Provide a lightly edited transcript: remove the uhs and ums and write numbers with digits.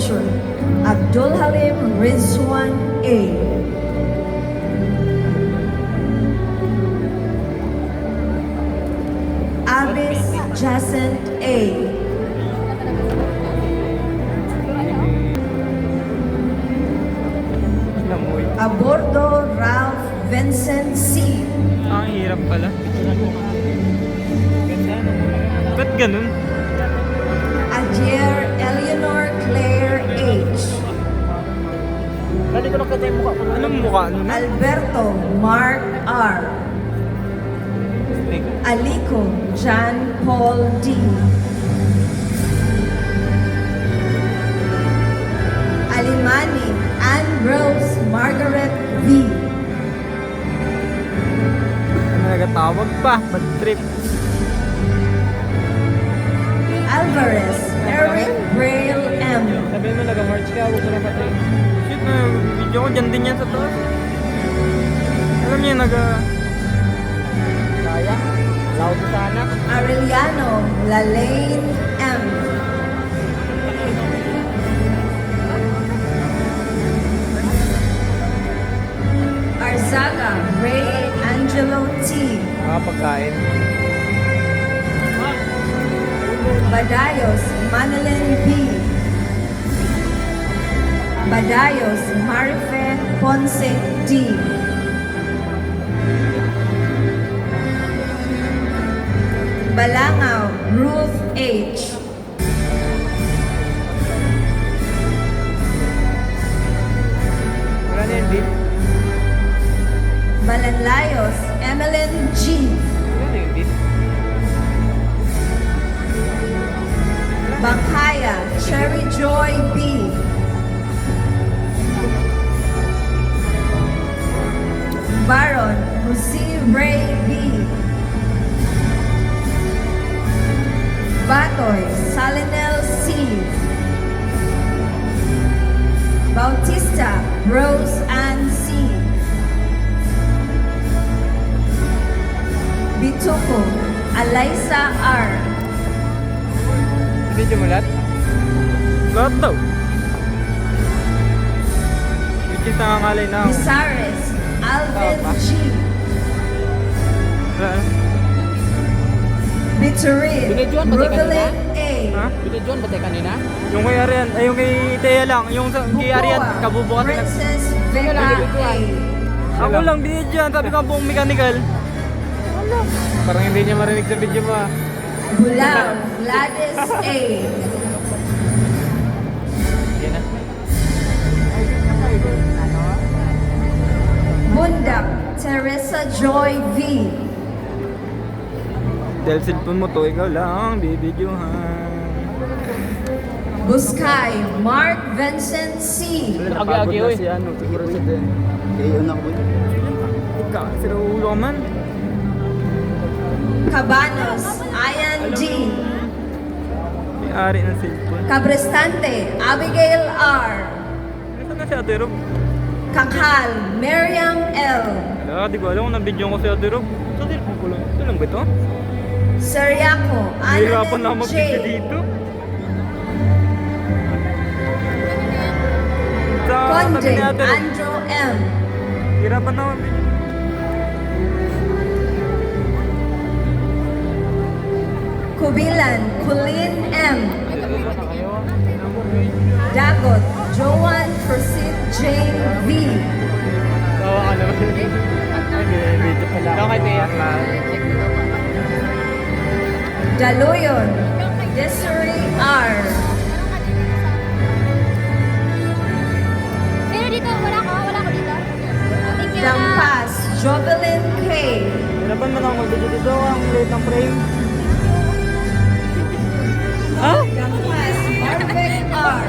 picture. Abdul Halim Rizwan A. Abis Jacent A. Lamoy. Abordo Ralph Vincent C. Ang hirap pala. Ba't ganun? Ajer Eleanor Claire H. Hindi ko nakita yung mukha ko. Anong mukha nun? Alberto Mark R. Alico John Paul D. Alimani Ann Rose Margaret V. Ano nagatawag pa? Bad trip. Alvarez Eric Braille M. Sabihin mo nag-march ka, huwag mo na patay. Shit na, video ko dyan din yan sa taas. Alam niya, Kaya? Loud sa anak. Arellano Lalaine M. Arzaga Ray Angelo T. mga pagkain. Badayos Manilyn B. Badayos Marife Ponce D. Balangao Ruth H. Wala na yung beef. Balanlayos Emeline G. Wala na yung beef. Bangkaya Cherry Joy B. Baron Jose Ray B. Batoy Salinel C. Bautista Rose Ann C. Bituko Alaysa R. Video mo lahat? Lahat daw. Which is nangangalay na ako. Bisares Alvin Tama. G. Wala na. Biturin Binidyoan ba tayo Rodelyn A. Ha? Binidyon ba tayo kanina? Yung kay Arian, ay yung kay Thea lang. Yung kay Arian, kabubukas na. Princess Vega A. Ako lang, di dyan. Sabi ko buong mechanical. Parang hindi niya marinig sa video mo ah. Bulao Gladys A. Hindi na. Bundak Teresa Joy V. Dahil cellphone mo to, ikaw lang, bibidyohan. Buskay Mark Vincent C. Nakagagi, oy. si ano, siguro si Den. Kayo na po. Ikaw, sila ulo ka man. Cabanos Ian D. May ari ng cellphone. Cabrestante Abigail R. Ito na si Ate Rob. Kakal Miriam L. Wala, di ko alam kung nabidyo ko si Ate Rob. Sa cellphone ko lang. Ito lang ba ito? Seriaco Hirapan na Annalyn mag-video J. dito. Sa Conde tabi ni Ate Rob. Andrew M. Hirapan na mag-video. Kubilan Colleen M. Dagot Joan Prosit Jane V. Tawa ka naman. Ay, video pala. Ikaw kay Thea. Daluyon Desiree R. Pero dito, wala ko dito. Thank you. Dampas Jovelyn K. Hirapan mo na ako mag-video dito. Ang late ng frame. Ha? Dampas Marvick R.